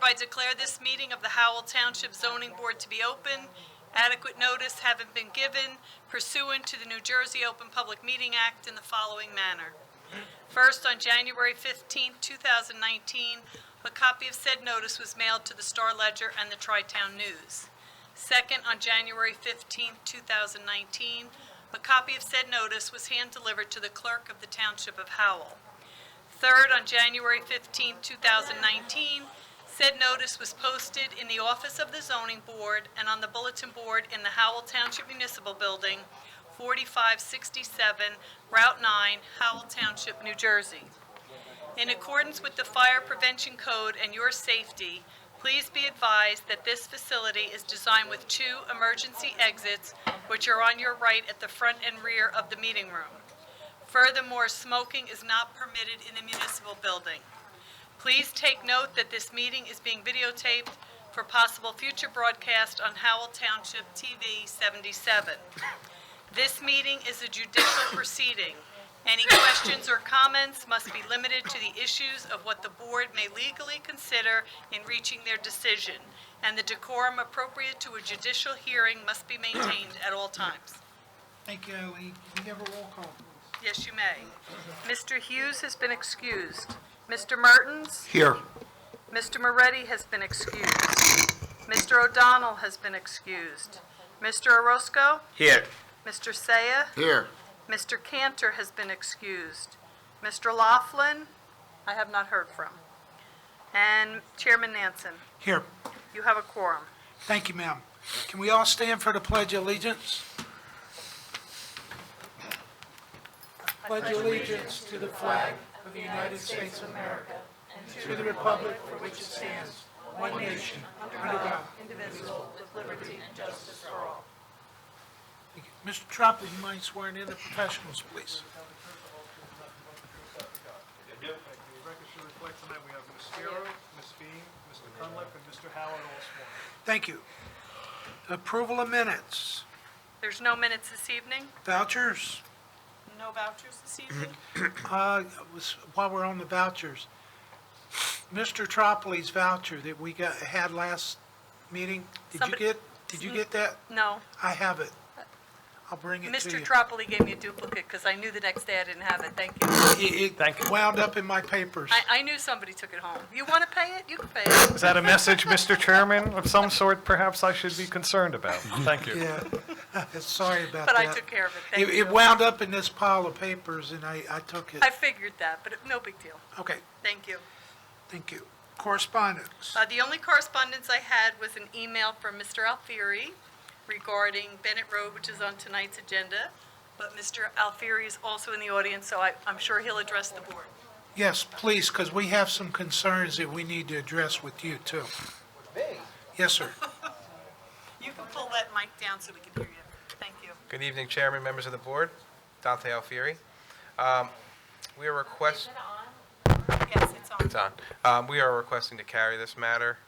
hereby declare this meeting of the Howell Township Zoning Board to be open. Adequate notice having been given pursuant to the New Jersey Open Public Meeting Act in the following manner. First, on January 15, 2019, a copy of said notice was mailed to the Star Ledger and the Tri-Town News. Second, on January 15, 2019, a copy of said notice was hand-delivered to the clerk of the Township of Howell. Third, on January 15, 2019, said notice was posted in the office of the Zoning Board and on the bulletin board in the Howell Township Municipal Building, 4567 Route 9, Howell Township, New Jersey. In accordance with the Fire Prevention Code and your safety, please be advised that this facility is designed with 2 emergency exits, which are on your right at the front and rear of the meeting room. Furthermore, smoking is not permitted in the municipal building. Please take note that this meeting is being videotaped for possible future broadcast on Howell Township TV 77. This meeting is a judicial proceeding. Any questions or comments must be limited to the issues of what the board may legally consider in reaching their decision, and the decorum appropriate to a judicial hearing must be maintained at all times. Thank you, Eileen. Can we have a roll call, please? Yes, you may. Mr. Hughes has been excused. Mr. Mertens? Here. Mr. Moretti has been excused. Mr. O'Donnell has been excused. Mr. Orozco? Here. Mr. Saya? Here. Mr. Cantor has been excused. Mr. Laughlin, I have not heard from. And Chairman Nansen, Here. you have a quorum. Thank you, ma'am. Can we all stand for the Pledge of Allegiance? Pledge allegiance to the flag of the United States of America and to the republic for which it stands, one nation, under God. Indivisible, with liberty and justice for all. Thank you. Mr. Tropoli, you mind swearing in the professionals, please? The record should reflect tonight we have Ms. Spiro, Ms. Bean, Mr. Cunliffe, and Mr. Howard all sworn. Thank you. Approval of minutes. There's no minutes this evening? Vouchers. No vouchers this evening? While we're on the vouchers, Mr. Tropoli's voucher that we had last meeting, did you get that? No. I have it. I'll bring it to Mr. you. Tropoli gave me a duplicate because I knew the next day I didn't have it. Thank you. It wound up in my papers. I knew somebody took it home. You want to pay it? You can pay it. Is that a message, Mr. Chairman, of some sort perhaps I should be concerned about? Thank you. Yeah, sorry about But that. I took care of it. Thank you. It wound up in this pile of papers, and I took it. I figured that, but no big deal. Okay, Thank you. thank you. Correspondence. The only correspondence I had was an email from Mr. Alfieri regarding Bennett Road, which is on tonight's agenda. But Mr. Alfieri is also in the audience, so I'm sure he'll address the board. Yes, please, because we have some concerns that we need to address with you, too. Yes, sir. You can pull that mic down so we can hear you. Thank you. Good evening, Chairman, members of the board. Dante Alfieri. We are Yes, it's on. It's on. We are requesting to carry this matter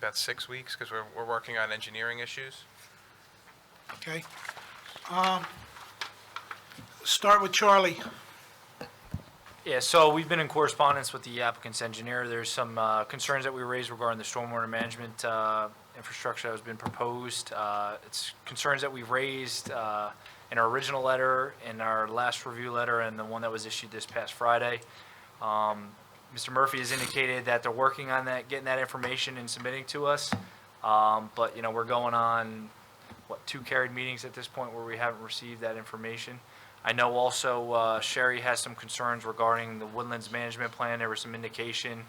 about 6 weeks because we're working on engineering issues. Okay. Start with Charlie. Yeah, so we've been in correspondence with the applicant's engineer. There's some concerns that we raised regarding the stormwater management infrastructure that has been proposed. It's concerns that we raised in our original letter, in our last review letter, and the one that was issued this past Friday. Mr. Murphy has indicated that they're working on that, getting that information and submitting to us. But, you know, we're going on, 2 carried meetings at this point where we haven't received that information. I know also Sherry has some concerns regarding the woodlands management plan. There was some indication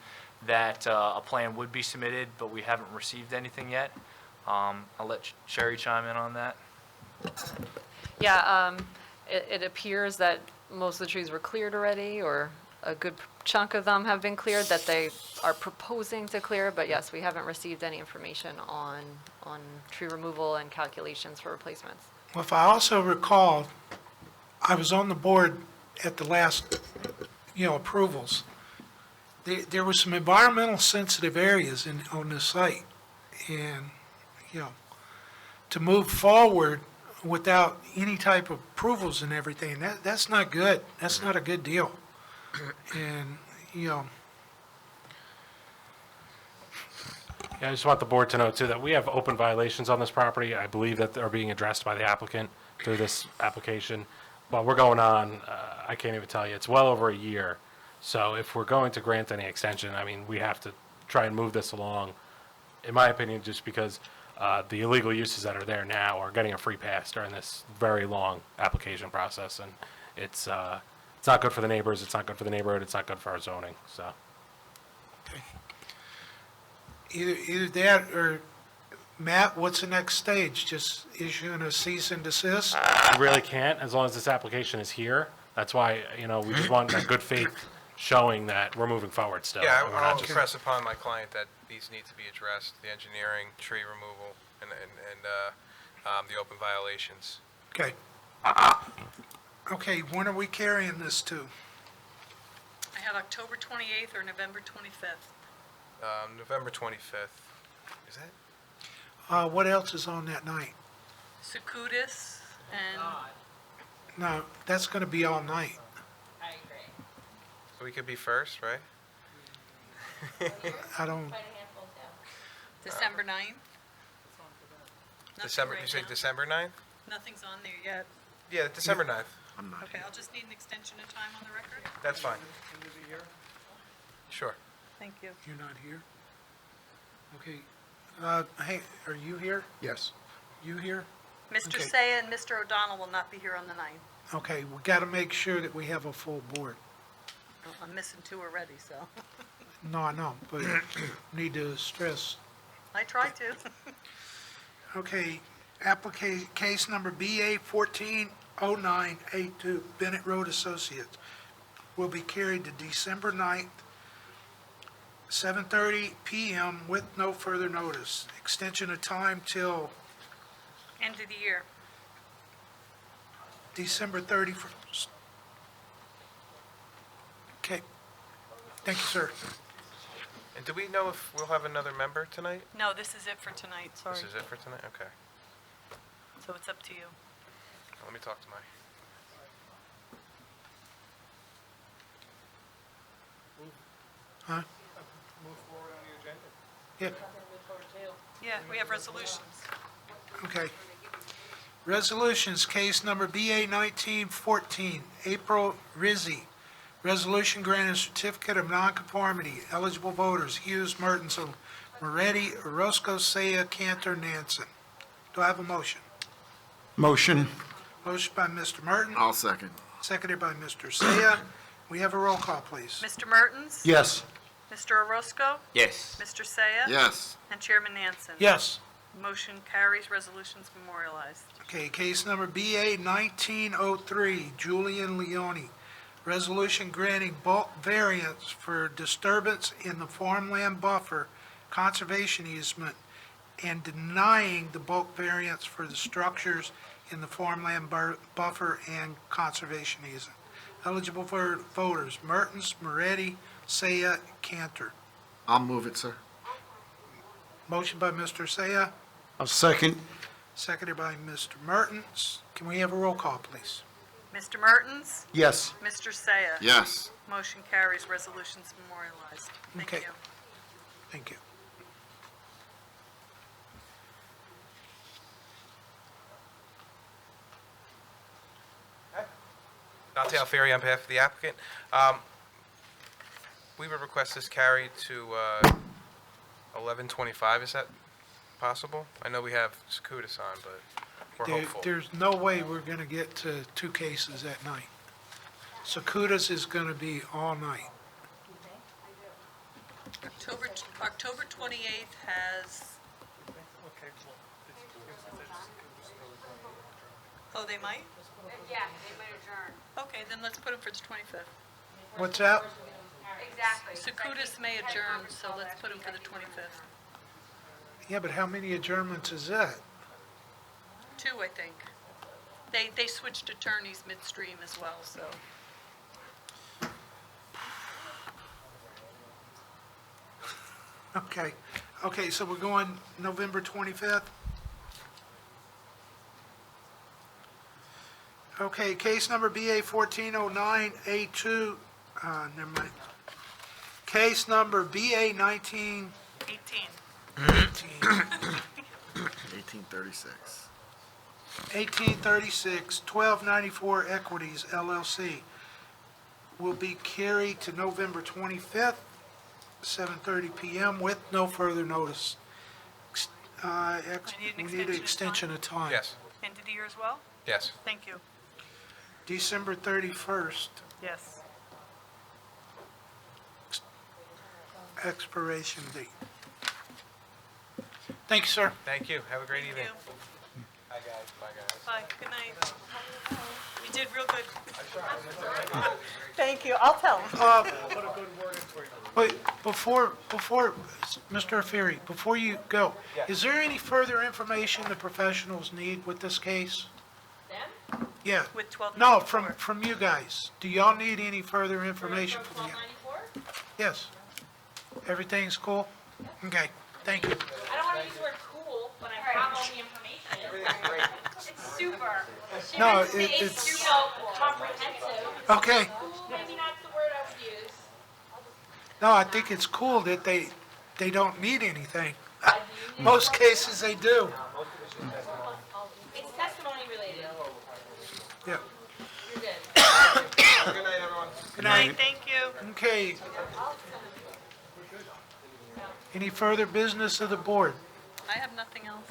that a plan would be submitted, but we haven't received anything yet. I'll let Sherry chime in on that. Yeah, it appears that most of the trees were cleared already, or a good chunk of them have been cleared that they are proposing to clear, but yes, we haven't received any information on tree removal and calculations for replacements. Well, if I also recall, I was on the board at the last, approvals. There were some environmental sensitive areas on the site, and, to move forward without any type of approvals and everything, that's not good. That's not a good deal. And, Yeah, I just want the board to know too that we have open violations on this property. I believe that they're being addressed by the applicant through this application. But we're going on, I can't even tell you, it's well over a year. So if we're going to grant any extension, I mean, we have to try and move this along, in my opinion, just because the illegal uses that are there now are getting a free pass during this very long application process. And it's not good for the neighbors, it's not good for the neighborhood, it's not good for our zoning, so. Either that or, Matt, what's the next stage? Just issuing a cease and desist? We really can't, as long as this application is here. That's why, we just want that good faith showing that we're moving forward still. Yeah, and we're not I'll just- impress upon my client that these need to be addressed, the engineering, tree removal, and the open violations. Okay. Okay, when are we carrying this to? I have October 28th or November 25th. November 25th. Is that? What else is on that night? Secudis and, No, that's gonna be all night. So we could be first, right? I don't, December 9th. Nothing December, right you say now. December 9th? Nothing's on there yet. Yeah, December 9th. Okay, I'll just need an extension of time on the record. That's fine. Sure. Thank you. you're not here? Okay, hey, are you here? Yes. You here? Mr. Okay. Saya and Mr. O'Donnell will not be here on the 9th. Okay, we gotta make sure that we have a full board. Oh, I'm missing 2 already, so No, I know, but need to stress. I try to. Okay, case number BA 140982, Bennett Road Associates, will be carried to December 9th, 7:30 PM with no further notice. Extension of time till End of the year. December 31st. Okay, thank you, sir. And do we know if we'll have another member tonight? No, this is it for tonight, sorry. This is it for tonight? Okay. So it's up to you. Let me talk to my... Huh? Move forward on the agenda. Yeah, Yeah, we have resolutions. okay. Resolutions, case number BA 1914, April Rizzi. Resolution granting certificate of nonconformity, eligible voters, Hughes, Mertens, Moretti, Orozco, Saya, Cantor, Nansen. Do I have a motion? Motion. Motion by Mr. Merton, I'll second. seconded by Mr. Saya. We have a roll call, please. Mr. Mertens? Yes. Mr. Orozco? Yes. Mr. Saya? Yes. And Chairman Nansen? Yes. Motion carries, resolutions memorialized. Okay, case number BA 1903, Julian Leone. Resolution granting bulk variance for disturbance in the farmland buffer conservation easement and denying the bulk variance for the structures in the farmland buffer and conservation easement. Eligible for voters, Mertens, Moretti, Saya, Cantor. I'll move it, sir. Motion by Mr. Saya, I'll second. seconded by Mr. Mertens. Can we have a roll call, please? Mr. Mertens? Yes. Mr. Saya? Yes. Motion carries, resolutions memorialized. Thank Okay. you. Thank you. Dante Alfieri on behalf of the applicant. We would request this carried to 11:25. Is that possible? I know we have Secudis on, but we're hopeful. There's no way we're gonna get to 2 cases at night. Secudis is gonna be all night. October 28th has, Okay, well, oh, they might? Yeah, they might adjourn. Okay, then let's put them for the 25th. What's that? Exactly. Secudis may adjourn, so let's put them for the 25th. Yeah, but how many adjournments is that? 2, I think. They switched attorneys midstream as well, so. Okay, so we're going November 25th? Okay, case number BA 1409A2, never mind. Case number BA 19, 18. 1836. 1836, 1294 Equities LLC will be carried to November 25th, 7:30 PM with no further notice. We need an extension of time. Yes, End of the year as well? yes. Thank you. December 31st, Yes. expiration date. Thank you, sir. Thank you. Have a great Thank evening. you. Bye, guys. Bye, guys. Bye, good night. We did real good. Thank you, I'll tell him. Put a good word in for you. Wait, before, Mr. Alfieri, before you go, is there any further information the professionals need with this case? Them? Yeah. With 1294? No, from you guys. Do y'all need any further information from you? 1294? Yes. Everything's cool? Okay, thank you. I don't want to use the word cool when I have all the information. It's super. She No, meant to say it's- super comprehensive. Okay. Cool, maybe not the word I would use. No, I think it's cool that they don't need anything. Most cases they do. It's testimony related. Yeah. You're good. Good Night, night. thank you. Okay. Any further business of the board? I have nothing else.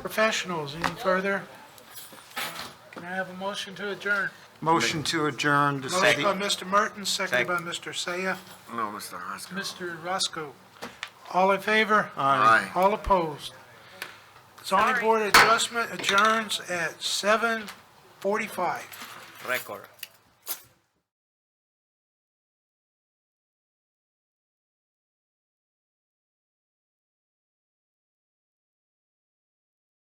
Professionals, any further? Can I have a motion to adjourn? Motion to adjourn the Motion city. by Mr. Mertens, seconded by Mr. Saya. No, Mr. Roscoe. Mr. Roscoe. All in favor? Aye. All opposed? Zoning Sorry. Board adjustment adjourns at 7:45. Record.